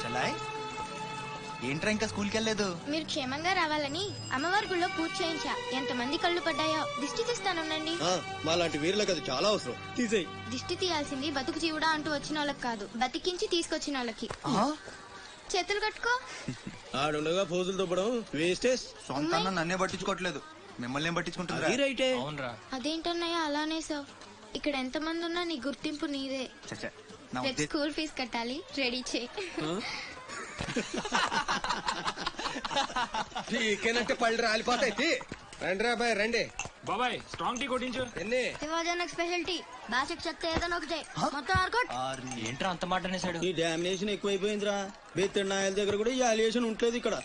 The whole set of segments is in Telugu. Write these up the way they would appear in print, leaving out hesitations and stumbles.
చలాయ్ ఏంట్రా ఇంకా స్కూల్కి వెళ్ళలేదు? మీరు క్షేమంగా రావాలని అమ్మవారి గుళ్ళో పూజ చేయించా. ఎంతమంది కళ్ళు పడ్డాయో. దిష్టి తీస్తానుండండి. మాలాంటి వీరులకు అది చాలా అవసరం. తీసేయ్. దిష్టి తీయాల్సింది బతుకు జీవుడా అంటూ వచ్చిన వాళ్ళకి కాదు, బతికించి తీసుకొచ్చిన వాళ్ళకి. చేతులు కట్టుకో. ఆడుండగా ఫోజులు దుబ్బడం వేస్టేజ్. సొంత అన్న నన్నే పట్టించుకోవట్లేదు, మిమ్మల్ని ఏం పట్టించుకుంటారా? అదేంటన్నయ్య అలానే సార్, ఇక్కడ ఎంత మంది ఉన్నా నీ గుర్తింపు నీదే. రేపు స్కూల్ ఫీజు కట్టాలి, రెడీ చేయి. టీకేనంటే పళ్ళు రాలిపోతాయి. రండి రా బాయ్ రండి. బాబాయ్ స్ట్రాంగ్ టీ కొట్టించు. ఎన్ని శివాజనకు స్పెషల్ టీ, బాసిక్ చెత్త ఏదైనా ఒకటే, మొత్తం ఆర్కోట్. ఏంట్రా అంత మాట అనేసాడు? ఈ డామినేషన్ ఎక్కువైపోయిందిరా. బెత్తడి నాయల దగ్గర కూడా ఈ అలియేషన్ ఉంటలేదు ఇక్కడ.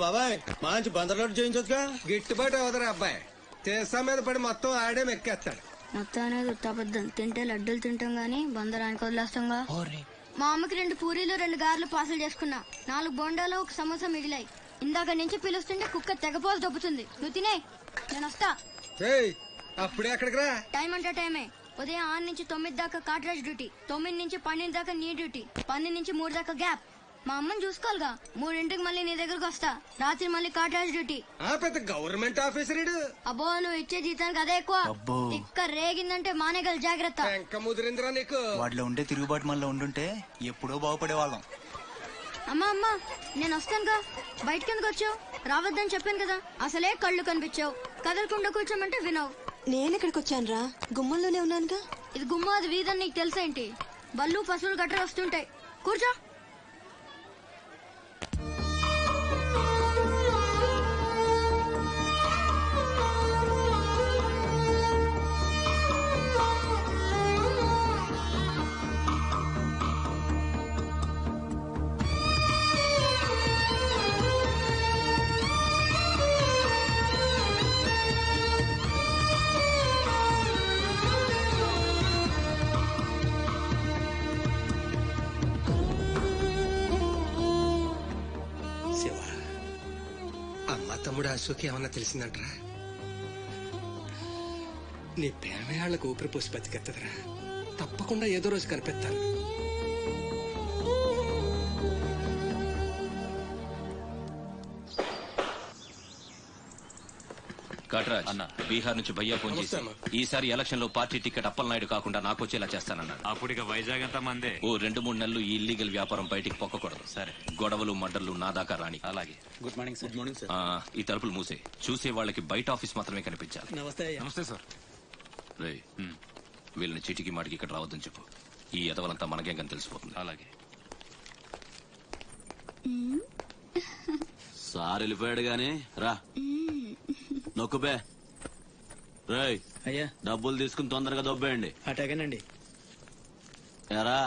బాబాయ్ మంచి బందర్లోడ్ చేయించొచ్చుగా. గిట్టుబాటు అవదరా అబ్బాయి. చేసా మీద పడి మొత్తం ఆడే మెక్కేస్తాడు. మొత్తం అనేది ఉత్తాబద్ధం. తింటే లడ్డూలు తింటాం గానీ బందరానికి వదిలేస్తాంగా. మా అమ్మకి 2 పూరీలు 2 గారెలు పార్సల్ చేసుకున్నా. 4 బోండాలు 1 సమోసా మిగిలాయి. ఇందాక నుంచి పిలుస్తుంటే కుక్క తెగపోలు దొబ్బుతుంది. నువ్వు తినే, నేను వస్తా. అప్పుడే అక్కడికి రా. టైం అంటే టైమే. ఉదయం 6 నుంచి 9 దాకా కాట్రాజ్ డ్యూటీ, 9 నుంచి 12 దాకా నీ డ్యూటీ, 12 నుంచి 3 దాకా గ్యాప్. మా అమ్మని చూసుకోవాలిగా. 3ంటికి మళ్ళీ నీ దగ్గరకు వస్తా. రాత్రి మళ్ళీ కాట్రాజ్ డ్యూటీ. పెద్ద గవర్నమెంట్ ఆఫీసర్. అబ్బో నువ్వు ఇచ్చే జీతానికి అదే ఎక్కువ. ఇక్క రేగిందంటే మానేగల జాగ్రత్త. ముదిరిందిరా నీకు. వాటిలో ఉండే తిరుగుబాటు మనలో ఉండుంటే ఎప్పుడో బాగుపడే వాళ్ళం. అమ్మా అమ్మా నేను వస్తానుగా. బయటకెందుకు వచ్చావు? రావద్దని చెప్పాను కదా. అసలే కళ్ళు కనిపించావు. కదలకుండా కూర్చోమంటే వినవు. నేనెక్కడికి వచ్చాను రా, గుమ్మంలోనే ఉన్నానుగా. ఇది గుమ్మ, అది వీధని నీకు తెలుసేంటి? బళ్ళు పశువులు గట్రా వస్తుంటాయి. కూర్చో. తమ్ముడు అశోక్ ఏమన్నా తెలిసిందంటరా? నీ ప్రేమయాళ్లకు ఊపిరి పోసి బతికెత్తదరా. తప్పకుండా ఏదో రోజు కనిపెత్తాను. కాట్రాజ్ అన్న, బీహార్ నుంచి భయ్యా ఫోన్ చేసి ఈసారి ఎలక్షన్ లో పార్టీ టికెట్ అప్పలనాయుడు కాకుండా నాకు వచ్చేలా చేస్తానన్నాడు. అప్పుడు ఇక వైజాగ్ అంతా మందే. ఓ 2-3 నెలలు ఈ ఇల్లీగల్ వ్యాపారం బయటికి పొక్కకూడదు. సరే, గొడవలు మడ్డర్లు నా దాకా రాని. అలాగే. Good morning sir. Good morning sir. ఈ తలుపులు మూసే. చూసే వాళ్ళకి బయట ఆఫీస్ మాత్రమే కనిపించాలి. నమస్తే సార్. రే, వీళ్ళని చీటికి మాటికి ఇక్కడ రావద్దని చెప్పు. ఈ ఎదవలంతా మనకేం కానీ తెలిసిపోతుంది. అలాగే. సార్ వెళ్ళిపోయాడు గాని రా. నొక్కుబే. రేయ్ అయ్యా, డబ్బులు తీసుకుని తొందరగా దొబ్బేయండి. అటాగేనండి. ఎరా,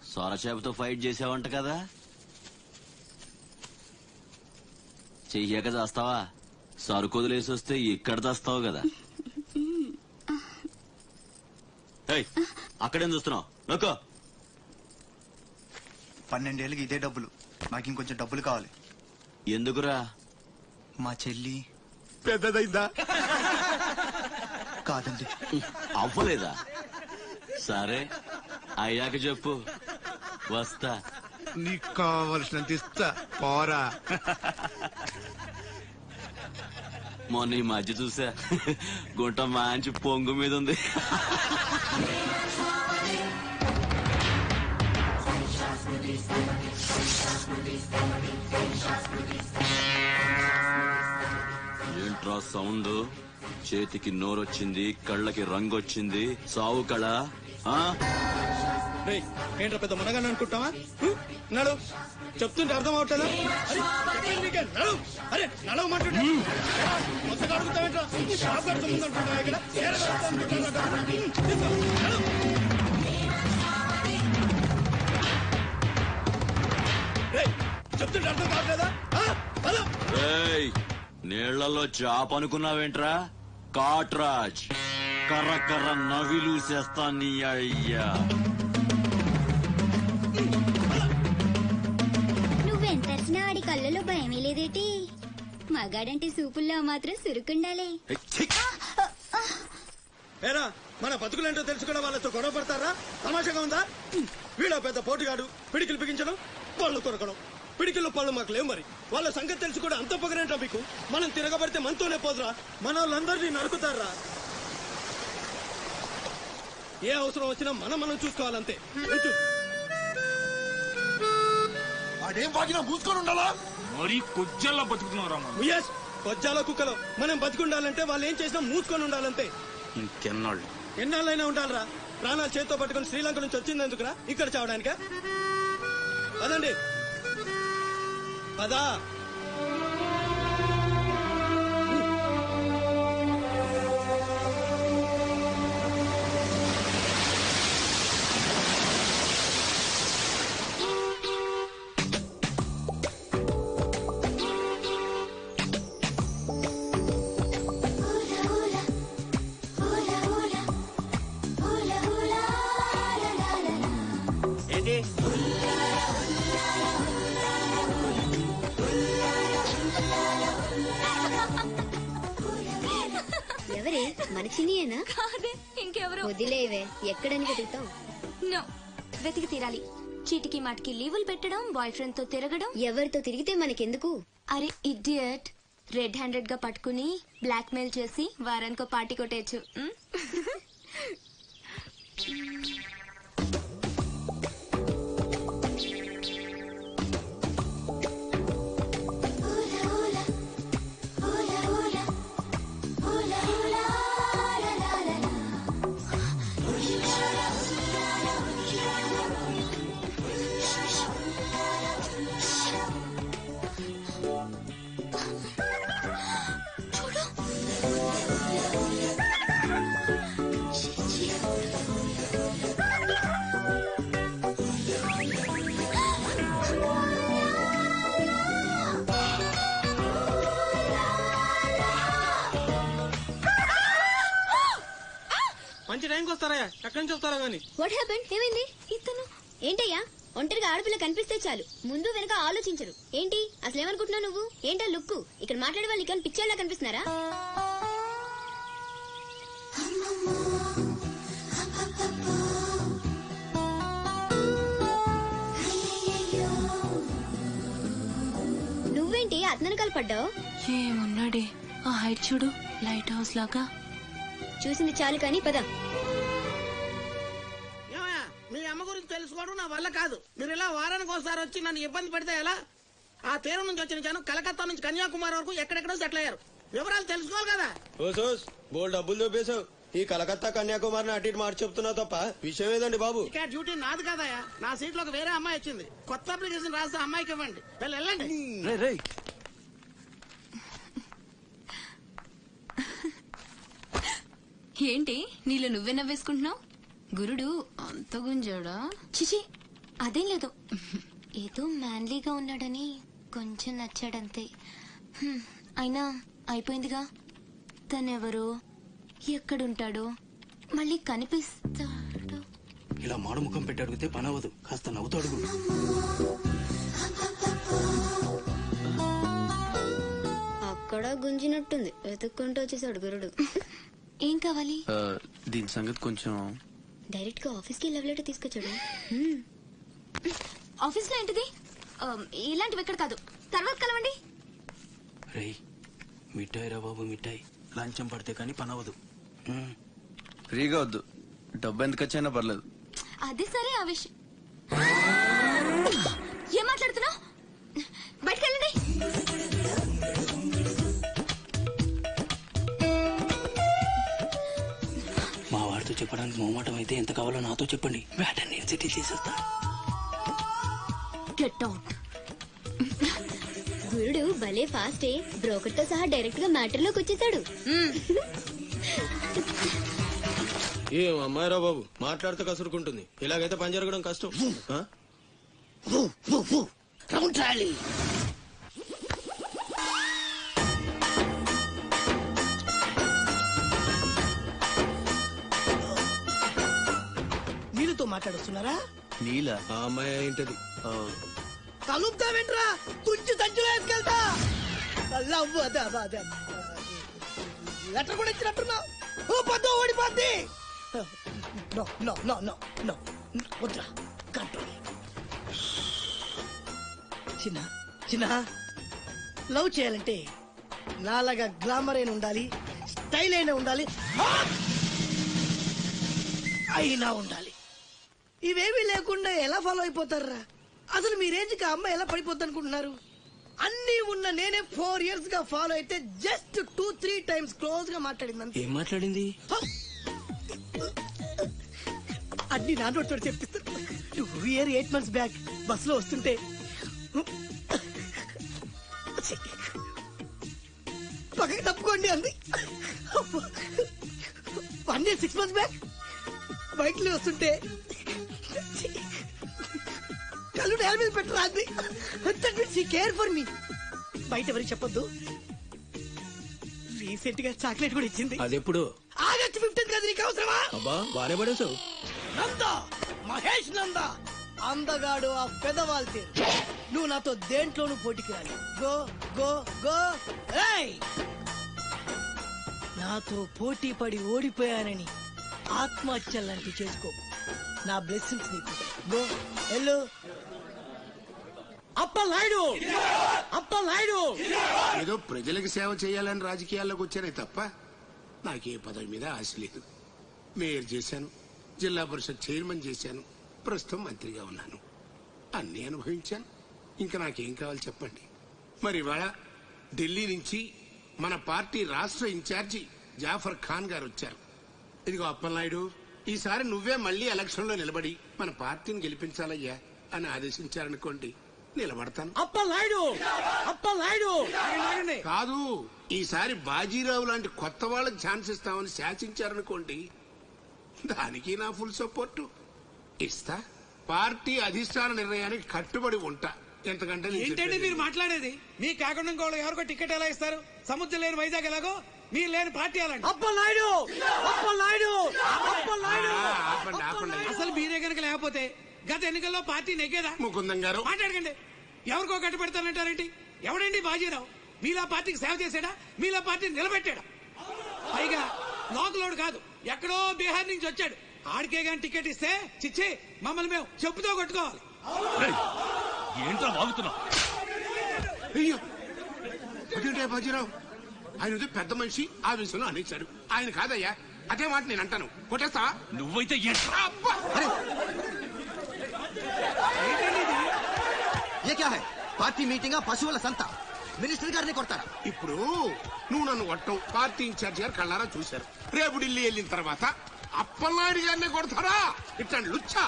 సొరచేపతో ఫైట్ చేసావంట కదా, చెయ్యక చేస్తావా? సరుకుదులేసి వస్తే ఇక్కడ తెస్తావు కదా. అక్కడేం చూస్తున్నావు? నొక్కో. 12 ఏళ్ళకి ఇదే డబ్బులు. నాకు ఇంకొంచెం డబ్బులు కావాలి. ఎందుకురా? మా చెల్లి పెద్దదైందా? కాదండి. అవ్వలేదా? సరే, అయ్యాక చెప్పు, వస్తా. నీకు కావలసినంత ఇస్తా, పోరా. మొన్న ఈ మధ్య చూసా, గుంట మంచి పొంగు మీద ఉంది. ఏంట్రా సౌండ్? చేతికి నోరొచ్చింది, కళ్ళకి రంగొచ్చింది. సావు కళ. ఏంట్రా పెద్ద మునగాని అనుకుంటావా? నడు, చెప్తుంటే అర్థం అవట్లేదా? నడు, అరే నడవమంటుంటా. కొత్తగా అడుగుతావేంట్రా? షాప్ కడుతుందంటున్నా ఇక్కడ. చెప్తుంటే అర్థం కావట్లేదా? నీళ్లలో చాప అనుకున్నావేంట్రా? కాట్రాజ్, కర్ర కర్ర నవిలూసేస్తా నీ అయ్యా. నువ్వెంతర్చినా వాడి కళ్ళలో భయమే లేదేటి? మగాడంటే సూపుల్లో మాత్రం సురుకుండాలే. మన బతుకులేంటో తెలుసుకున్న వాళ్ళతో గొడవ పడతారా? తమాషగా ఉందా? వీడా పెద్ద పోటుగాడు. పిడికిలు బిగించడం, పళ్ళు కొరకడం. పిడికిల్లో పళ్ళు మాకు లేవు మరి. వాళ్ళ సంగతి తెలిసి కూడా అంత పొగరేంటా మీకు? మనం తిరగబడితే మనతోనే పోదురా, మన వాళ్ళందరినీ నరుకుతారా. ఏ అవసరం వచ్చినా మనం చూసుకోవాలంతే. అదేం బాగినా మూసుకొని ఉండాలా? మరీ కొజ్జల్లా బతుకుతున్నారా ఎస్, కొజ్జాల కుక్కలో మనం బతికుండాలంటే వాళ్ళు ఏం చేసినా మూసుకొని ఉండాలంతే. ఇంకెన్నాళ్ళు ఎన్నాళ్ళైనా ఉండాలరా. ప్రాణాలు చేతితో పట్టుకుని శ్రీలంక నుంచి వచ్చింది ఎందుకురా? ఇక్కడ చావడానికా? పదండి పదా. ఎవరే మన చిన్నియేనా? కాదే, ఇంకెవరు? వదిలేవే, ఎక్కడని వెతుకుతాం? నో, వెతికి తీరాలి. చీటికి మాటికి లీవులు పెట్టడం, బాయ్ ఫ్రెండ్ తో తిరగడం. ఎవరితో తిరిగితే మనకెందుకు? అరే ఇడియట్, రెడ్ హ్యాండెడ్ గా పట్టుకుని బ్లాక్ మెయిల్ చేసి వారానికో పార్టీ కొట్టేయచ్చు. మంచి టైంకి వస్తారా? ఎక్కడి నుంచి వస్తారా గానీ? What happened? ఏమైంది? ఇతను ఏంటయ్యా, ఒంటరిగా ఆడపిల్ల కనిపిస్తే చాలు ముందు వెనక ఆలోచించరు. ఏంటి అసలు ఏమనుకుంటున్నావు నువ్వు? ఏంటా లుక్కు? ఇక్కడ మాట్లాడే వాళ్ళు ఇక్కడ పిచ్చేళ్ళ కనిపిస్తున్నారా? నువ్వేంటి అతనకాలు పడ్డావు? ఏమున్నాడే, ఆ హైట్ చూడు, లైట్ హౌస్ లాగా. చూసింది చాలు కానీ పద. మీ అమ్మ గురించి తెలుసుకోవడం నా వల్ల కాదు. మీరు ఇలా వారానికి ఒకసారి వచ్చి నన్ను ఇబ్బంది పెడితే ఎలా? ఆ తీరం నుంచి వచ్చిన జనం కలకత్తా నుంచి కన్యాకుమారి వరకు ఎక్కడెక్కడో సెటిల్ అయ్యారు. వివరాలు తెలుసుకోవాలి కదా. ఓసోస్ బోల్ డబ్బులు దొబ్బేశావు. ఈ కలకత్తా కన్యాకుమారిని అటు ఇటు మార్చి చెప్తున్నావు తప్ప విషయం ఏదండి బాబు? ఇక డ్యూటీ నాది కదయా. నా సీట్ లో వేరే అమ్మాయి వచ్చింది. కొత్త అప్లికేషన్ రాస్తే అమ్మాయికి ఇవ్వండి. వెళ్ళండి. ఏంటి నీళ్ళు నువ్వే నవ్వేసుకుంటున్నావు? గురుడు అంత గుంజాడా? చిచి, అదేం లేదు. ఏదో మ్యాన్లీగా ఉన్నాడని కొంచెం నచ్చాడంతే. అయినా అయిపోయిందిగా. తనెవరో, ఎక్కడుంటాడో, మళ్ళీ కనిపిస్తాడో. ఇలా మాడు ముఖం పెట్టి అడిగితే పని అవ్వదు. కాస్త నవ్వుతూ అడుగు. అక్కడ గుంజినట్టుంది, వెతుక్కుంటూ వచ్చేసాడు గురుడు. ఏం కావాలి? దీని సంగతి కొంచెం. డైరెక్ట్ గా ఆఫీస్ కి లవ్ లెటర్ తీసుకొచ్చాడు. ఆఫీస్ లో ఏంటిది? ఇలాంటివి ఎక్కడ కాదు, తర్వాత కలవండి. రేయ్, మిఠాయి రా బాబు, మిఠాయి. లంచం పడితే కానీ పని అవ్వదు. ఫ్రీగా వద్దు, డబ్బు ఎందుకు వచ్చైనా పర్లేదు. అది సరే, ఆ విషయం ఏం మాట్లాడుతున్నావు? బయటకెళ్ళండి. మా వాడితో చెప్పడానికి మొహమాటం అయితే ఎంత కావాలో నాతో చెప్పండి. బ్యాటర్ నేను సెటిల్ చేసేస్తా. Get out. గురుడు భలే ఫాస్టే, బ్రోకర్ తో సహా డైరెక్ట్ గా మ్యాటర్ లోకి వచ్చేసాడు. ఏం అమ్మాయిరా బాబు, మాట్లాడితే కసురుకుంటుంది. ఇలాగైతే పని జరగడం కష్టం. నీళ్ళతో మాట్లాడుతున్నారా? నీలా? ఆ అమ్మాయి ఏంటది? కలుపుతావేంట్రా? తుంచి సంచులో వేసుకెళ్తా. లెటర్ కూడా ఇచ్చినట్టున్నావు. ఓ పద్దు ఓడిపోద్ది. No no no no no వద్దురా, కంట్రోల్. చిన్న చిన్న లవ్ చేయాలంటే నాలాగా గ్లామర్ అయినా ఉండాలి, స్టైల్ అయినా ఉండాలి, అయినా ఉండాలి. ఇవేమీ లేకుండా ఎలా ఫాలో అయిపోతారా? అసలు మీ రేంజ్కి ఆ అమ్మాయి ఎలా పడిపోద్ది అనుకుంటున్నారు? అన్ని ఉన్న నేనే 4 years గా ఫాలో అయితే జస్ట్ 2-3 times క్లోజ్ గా మాట్లాడింది. ఏం మాట్లాడింది? అన్ని నా నోటితో చెప్పిస్తాను. 8 months బ్యాక్ బస్ లో వస్తుంటే పక్కకి తప్పుకోండి అంది. 1 year 6 months బ్యాక్ బైక్ లో వస్తుంటే కళ్ళు నేల మీద పెట్టరా అంది. Care for me. బయట ఎవరికి చెప్పొద్దు. రీసెంట్ గా చాక్లెట్ కూడా ఇచ్చింది. అదెప్పుడు? ఆగస్టు 15 కదా. నీకు అవసరమా? అబ్బా బానే పడేసావు. నందా, మహేష్ నందా, అందగాడు ఆ పెదవాళ్ళ. నువ్వు నాతో దేంట్లోనూ పోటీకి రాలి. Go go go. ఏయ్, నాతో పోటీ పడి ఓడిపోయానని ఆత్మహత్యలాంటి చేసుకో. నా బ్లెస్సింగ్స్ నీకు. గో వెళ్ళు. అప్పలనాయుడు, అప్పలనాయుడు. ఏదో ప్రజలకు సేవ చేయాలని రాజకీయాల్లోకి వచ్చానే తప్ప నాకే పదవి మీద ఆశ లేదు. మేయర్ చేశాను, జిల్లా పరిషత్ చైర్మన్ చేశాను, ప్రస్తుతం మంత్రిగా ఉన్నాను. అన్ని అనుభవించాను. ఇంకా నాకేం కావాలి చెప్పండి. మరి ఇవాళ ఢిల్లీ నుంచి మన పార్టీ రాష్ట్ర ఇన్ఛార్జి జాఫర్ ఖాన్ గారు వచ్చారు. ఇదిగో అప్పలనాయుడు, ఈసారి నువ్వే మళ్ళీ ఎలక్షన్ లో నిలబడి మన పార్టీని గెలిపించాలయ్యా అని ఆదేశించారనుకోండి, నిలబడతాను. అప్పలనాయుడు, అప్పలనాయుడు కాదు, ఈసారి బాజీరావు లాంటి కొత్త వాళ్ళకి ఛాన్స్ ఇస్తామని శాసించారనుకోండి, దానికి నా ఫుల్ సపోర్టు ఇస్తా. పార్టీ అధిష్టాన నిర్ణయానికి కట్టుబడి ఉంటా. ఎంతకంటే ఏంటండి మీరు మాట్లాడేది? మీ కాకుండా ఇంకోళ్ళు ఎవరికో టికెట్ ఎలా ఇస్తారు? సముద్రం లేని వైజాగ్ ఎలాగో మీరు లేని పార్టీ అలాంటి. అప్పలనాయుడు, అప్పలనాయుడు, అప్పలనాయుడు. ఆపండి ఆపండి. అసలు మీరే కనుక లేకపోతే గత ఎన్నికల్లో పార్టీ నెగ్గేదా? ముకుందం గారు మాట్లాడకండి. ఎవరికో కట్టు పెడతానంటారేంటి? ఎవడండి బాజీరావు? మీలా పార్టీకి సేవ చేశాడా? మీలా పార్టీని నిలబెట్టాడా? పైగా లోకలోడు కాదు, ఎక్కడో బీహార్ నుంచి వచ్చాడు. ఆడికే గాని టికెట్ ఇస్తే చిచ్చే మమ్మల్ని మేము చెప్పుతో కొట్టుకోవాలి. ఏంట్రా వాగుతున్నావు? అయ్యో అదేంటే బాజీరావు, ఆయన ఏదో పెద్ద మనిషి ఆ విషయంలో అనేశాడు. ఆయన కాదయ్యా, అదే మాట నేను అంటాను. కొట్టేస్తా. నువ్వైతే ఏంట్రా? అబ్బా! ये क्या है? పార్టీ మీటింగ్ పశువుల సంత. మినిస్టర్ గారిని కొడతారా? ఇప్పుడు నువ్వు నన్ను కొట్టం పార్టీ ఇన్ఛార్జ్ గారు కళ్ళారా చూశారు. రేపు ఢిల్లీ వెళ్ళిన తర్వాత అప్పలనాయుడు గారిని కొడతారా? ఇట్లాంటి లుచ్చా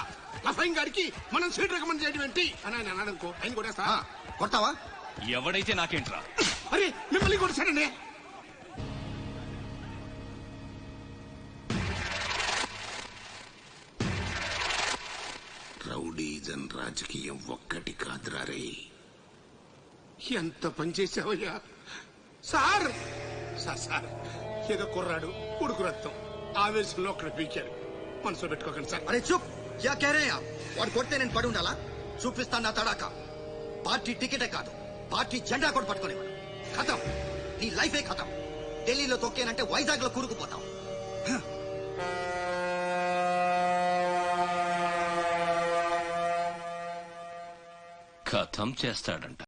లఫైన్ గారికి మనం సీట్ రికమెండ్ చేయడం ఏంటి అని ఆయన అన్నాడు అనుకో, ఆయన కొట్టేస్తా. కొడతావా? ఎవడైతే నాకేంట్రా? అరే మిమ్మల్ని కొట్టాడండి. రౌడీజన్ రాజకీయం ఒక్కటి కాదురా రే. ఎంత పనిచేసావయ్యా సార్. సార్ సార్ ఏదో కుర్రాడు ఉడుకు రక్తం ఆవేశంలో అక్కడ పీకాడు. మనసులో పెట్టుకోకండి సార్. అరే చూప్, క్యా కహ రహే ఆప్? వాడు కొడితే నేను పడి ఉండాలా? చూపిస్తాను నా తడాక. పార్టీ టికెటే కాదు, పార్టీ జెండా కూడా పట్టుకునేవాడు. ఖతం, నీ లైఫే ఖతం. ఢిల్లీలో తొక్కేనంటే వైజాగ్ లో కూరుకుపోతాం. ఖతం చేస్తాడంట.